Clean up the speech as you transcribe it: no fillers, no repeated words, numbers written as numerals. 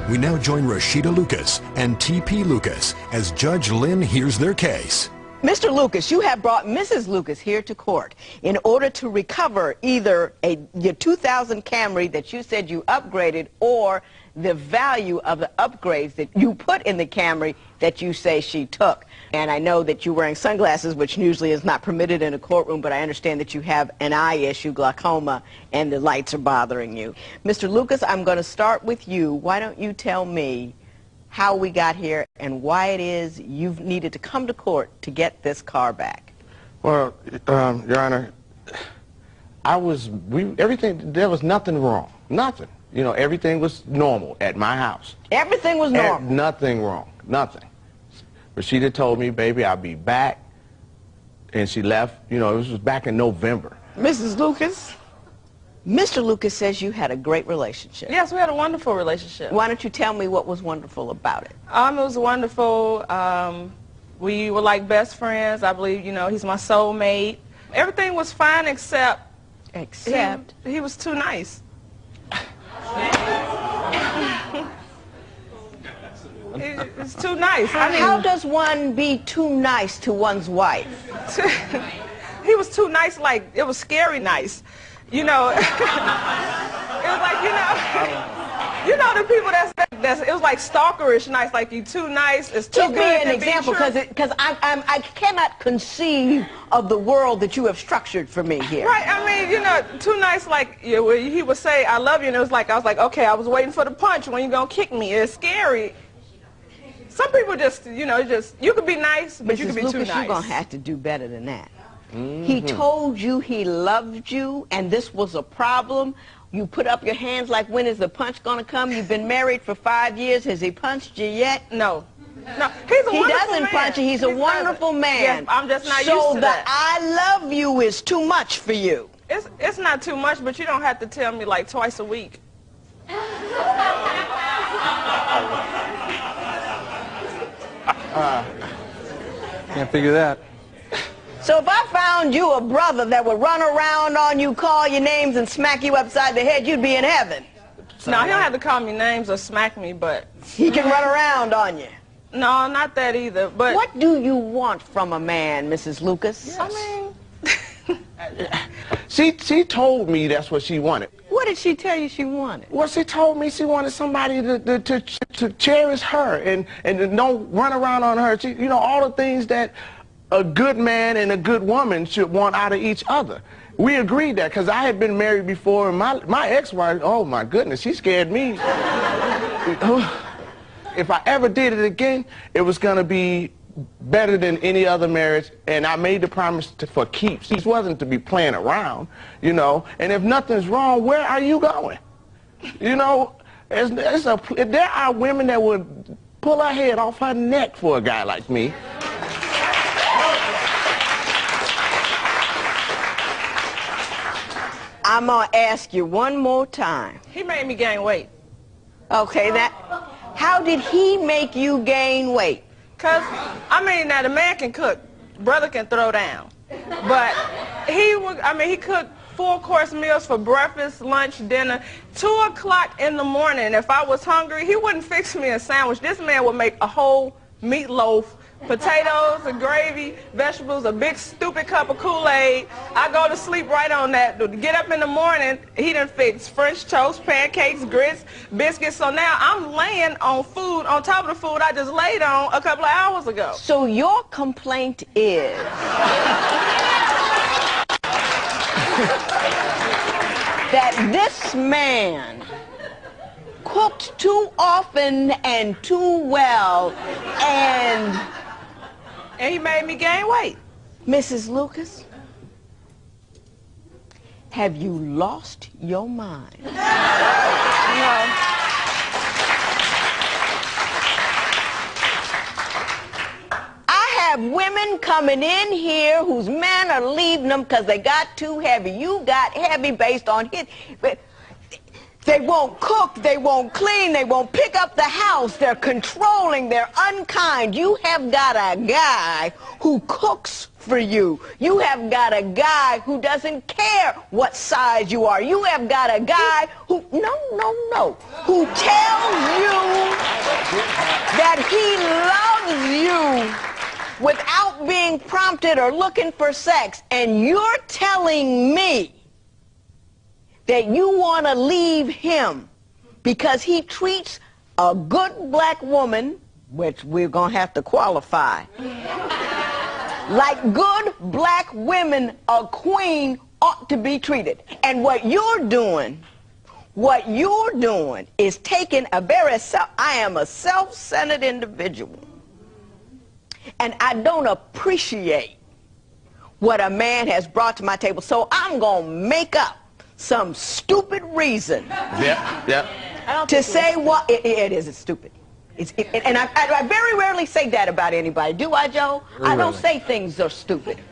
We now join Rashida Lucas and T.P. Lucas as Judge Lynn hears their case. Mr. Lucas, you have brought Mrs. Lucas here to court in order to recover either your 2000 Camry that you said you upgraded or the value of the upgrades that you put in the Camry that you say she took. And I know that you're wearing sunglasses, which usually is not permitted in a courtroom, but I understand that you have an eye issue, glaucoma, and the lights are bothering you. Mr. Lucas, I'm going to start with you. Why don't you tell me how we got here and why it is you've needed to come to court to get this car back? Well, Your Honor, there was nothing wrong, nothing. You know, everything was normal at my house. Everything was normal? Nothing wrong, nothing. Rashida told me, baby, I'll be back, and she left. You know, this was back in November. Mrs. Lucas, Mr. Lucas says you had a great relationship. Yes, we had a wonderful relationship. Why don't you tell me what was wonderful about it? It was wonderful. We were like best friends. I believe, you know, he's my soulmate. Everything was fine except he was too nice. It's too nice. I mean, how does one be too nice to one's wife? He was too nice, like it was scary nice. You know, it was like, you know the people that's it was like stalkerish nice, like you too nice, it's too good. Give me an example, because I cannot conceive of the world that you have structured for me here. Right, I mean, you know, too nice, like he would say, I love you, and it was like, I was like, okay, I was waiting for the punch, when you gonna kick me? It's scary. Some people just, you know, you could be nice, but you could be Lucas, too nice. You're gonna have to do better than that. He told you he loved you, and this was a problem. You put up your hands like, when is the punch going to come? You've been married for 5 years. Has he punched you yet? No. No, he's a wonderful man. He doesn't punch you. He's a wonderful man. Yes, I'm just not used So to the that. I love you is too much for you. It's not too much, but you don't have to tell me like twice a week. Can't figure that. So if I found you a brother that would run around on you, call your names, and smack you upside the head, you'd be in heaven. No, he don't have to call me names or smack me, but... He can run around on you. No, not that either, but... What do you want from a man, Mrs. Lucas? Yes. I mean... She told me that's what she wanted. What did she tell you she wanted? Well, she told me she wanted somebody to cherish her and don't run around on her. You know, all the things that a good man and a good woman should want out of each other. We agreed that, because I had been married before, and my ex-wife, oh my goodness, she scared me. If I ever did it again, it was going to be better than any other marriage, and I made the promise for keeps. This wasn't to be playing around, you know, and if nothing's wrong, where are you going? You know, there are women that would pull her head off her neck for a guy like me. I'm going to ask you one more time. He made me gain weight. Okay, how did he make you gain weight? Because, I mean, now the man can cook, brother can throw down. But he cooked 4-course meals for breakfast, lunch, dinner. 2 o'clock in the morning, if I was hungry, he wouldn't fix me a sandwich. This man would make a whole meatloaf, potatoes, a gravy, vegetables, a big stupid cup of Kool-Aid. I go to sleep right on that. Get up in the morning, he done fixed French toast, pancakes, grits, biscuits. So now I'm laying on food on top of the food I just laid on a couple of hours ago. So your complaint is that this man cooked too often and too well, and he made me gain weight. Mrs. Lucas, have you lost your mind? No. I have women coming in here whose men are leaving them because they got too heavy. You got heavy based on his... They won't cook, they won't clean, they won't pick up the house, they're controlling, they're unkind. You have got a guy who cooks for you. You have got a guy who doesn't care what size you are. You have got a guy who, who tells you that he loves you without being prompted or looking for sex, and you're telling me that you want to leave him because he treats a good black woman, which we're going to have to qualify, like good black women, a queen ought to be treated. And what you're doing is taking a I am a self-centered individual, and I don't appreciate what a man has brought to my table, so I'm going to make up some stupid reason to say what it is. It's stupid. And I very rarely say that about anybody. Do I, Joe? I don't say things are stupid.